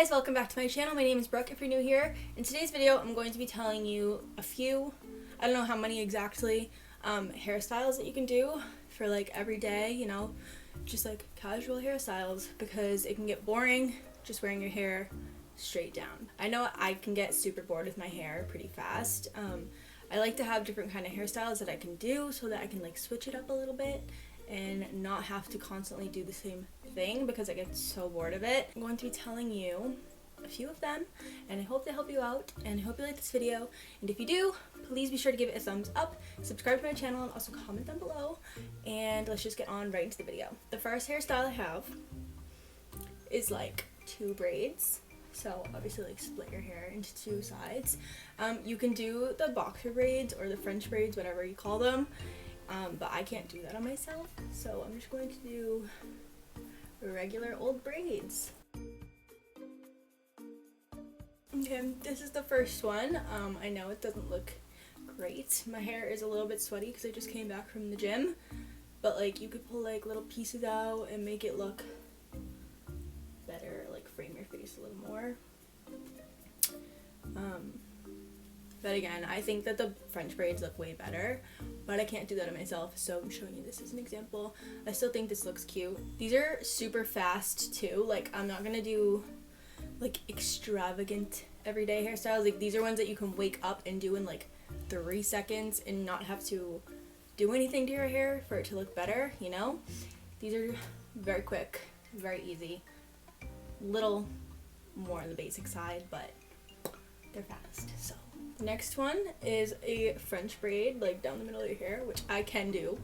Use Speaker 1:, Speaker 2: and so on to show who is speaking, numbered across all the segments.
Speaker 1: guys, welcome back to my channel. My name is Brooke if you're new here. In today's video, I'm going to be telling you a few, I don't know how many exactly, hairstyles that you can do for like every day, you know, just like casual hairstyles, because it can get boring just wearing your hair straight down. I know I can get super bored with my hair pretty fast. I like to have different kind of hairstyles that I can do so that I can like switch it up a little bit and not have to constantly do the same thing because I get so bored of it. I'm going to be telling you a few of them, and I hope they help you out, and I hope you like this video. And if you do, please be sure to give it a thumbs up, subscribe to my channel, and also comment down below. And let's just get on right into the video. The first hairstyle I have is like two braids. So obviously like split your hair into two sides. You can do the boxer braids or the French braids, whatever you call them. But I can't do that on myself, so I'm just going to do regular old braids. Okay, this is the first one. I know it doesn't look great. My hair is a little bit sweaty because I just came back from the gym, but like you could pull like little pieces out and make it look better, like frame your face a little more. But again, I think that the French braids look way better, but I can't do that on myself, so I'm showing you this as an example. I still think this looks cute. These are super fast too. Like, I'm not gonna do like extravagant everyday hairstyles. Like, these are ones that you can wake up and do in like 3 seconds and not have to do anything to your hair for it to look better, you know? These are very quick, very easy. Little more on the basic side, but they're fast, so. The next one is a French braid, like down the middle of your hair, which I can do.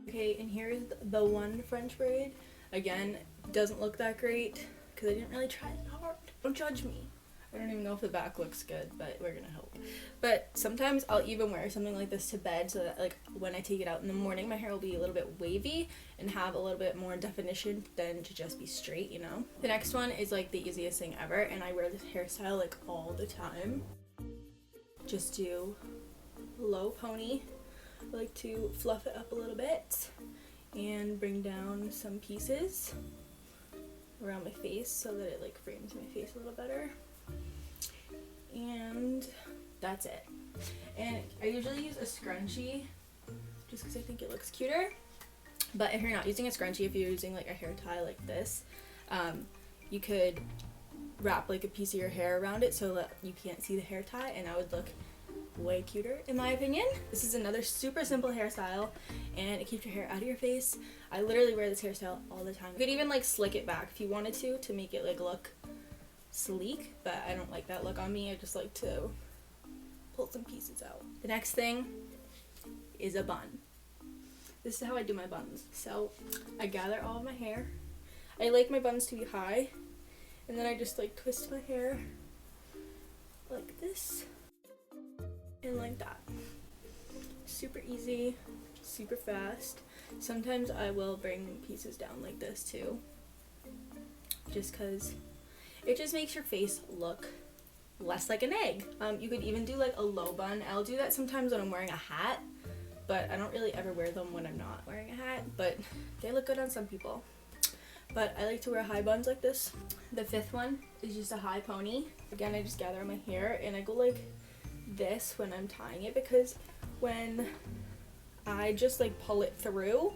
Speaker 1: Okay, and here's the one French braid. Again, doesn't look that great because I didn't really try it hard. Don't judge me. I don't even know if the back looks good, but we're gonna hope. But sometimes I'll even wear something like this to bed so that like when I take it out in the morning, my hair will be a little bit wavy and have a little bit more definition than to just be straight, you know? The next one is like the easiest thing ever, and I wear this hairstyle like all the time. Just do low pony. I like to fluff it up a little bit and bring down some pieces around my face so that it like frames my face a little better. And that's it. And I usually use a scrunchie just because I think it looks cuter. But if you're not using a scrunchie, if you're using like a hair tie like this, you could wrap like a piece of your hair around it so that you can't see the hair tie, and that would look way cuter in my opinion. This is another super simple hairstyle, and it keeps your hair out of your face. I literally wear this hairstyle all the time. You could even like slick it back if you wanted to make it like look sleek, but I don't like that look on me. I just like to pull some pieces out. The next thing is a bun. This is how I do my buns. So I gather all of my hair. I like my buns to be high, and then I just like twist my hair like this and like that. Super easy, super fast. Sometimes I will bring pieces down like this too, just because it just makes your face look less like an egg. You could even do like a low bun. I'll do that sometimes when I'm wearing a hat, but I don't really ever wear them when I'm not wearing a hat, but they look good on some people. But I like to wear high buns like this. The fifth one is just a high pony. Again, I just gather my hair and I go like this when I'm tying it, because when I just like pull it through,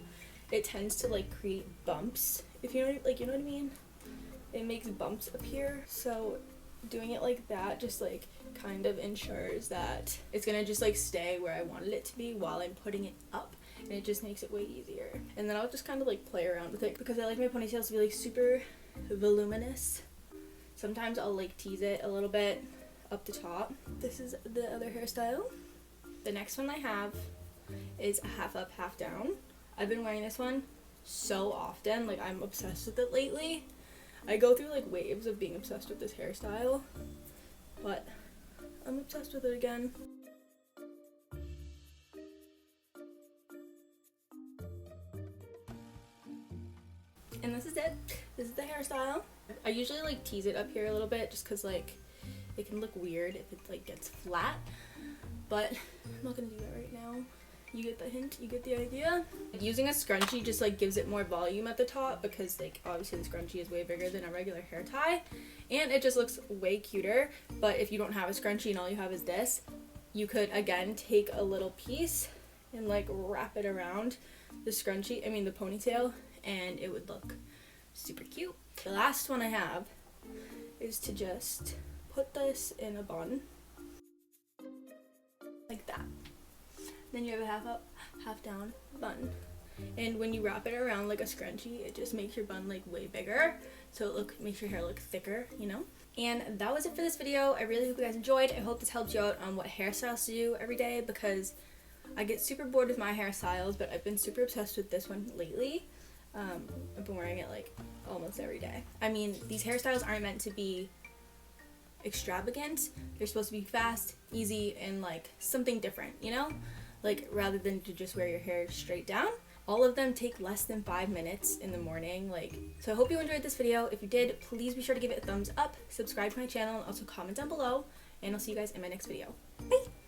Speaker 1: it tends to like create bumps, if you know, like, you know what I mean? It makes bumps appear, so doing it like that just like kind of ensures that it's gonna just like stay where I wanted it to be while I'm putting it up, and it just makes it way easier. And then I'll just kind of like play around with it because I like my ponytails to be like super voluminous. Sometimes I'll like tease it a little bit up the top. This is the other hairstyle. The next one I have is a half up, half down. I've been wearing this one so often, like I'm obsessed with it lately. I go through like waves of being obsessed with this hairstyle, but I'm obsessed with it again. And this is it. This is the hairstyle. I usually like tease it up here a little bit just because like it can look weird if it like gets flat, but I'm not gonna do that right now. You get the hint? You get the idea? Using a scrunchie just like gives it more volume at the top because like obviously the scrunchie is way bigger than a regular hair tie, and it just looks way cuter. But if you don't have a scrunchie and all you have is this, you could again take a little piece and like wrap it around the scrunchie, the ponytail, and it would look super cute. The last one I have is to just put this in a bun like that. Then you have a half up, half down bun. And when you wrap it around like a scrunchie, it just makes your bun like way bigger. So it makes your hair look thicker, you know? And that was it for this video. I really hope you guys enjoyed. I hope this helped you out on what hairstyles to do every day, because I get super bored with my hairstyles, but I've been super obsessed with this one lately. I've been wearing it like almost every day. These hairstyles aren't meant to be extravagant. They're supposed to be fast, easy, and like something different, you know? Like rather than to just wear your hair straight down. All of them take less than 5 minutes in the morning. So I hope you enjoyed this video. If you did, please be sure to give it a thumbs up, subscribe to my channel, and also comment down below. And I'll see you guys in my next video. Bye!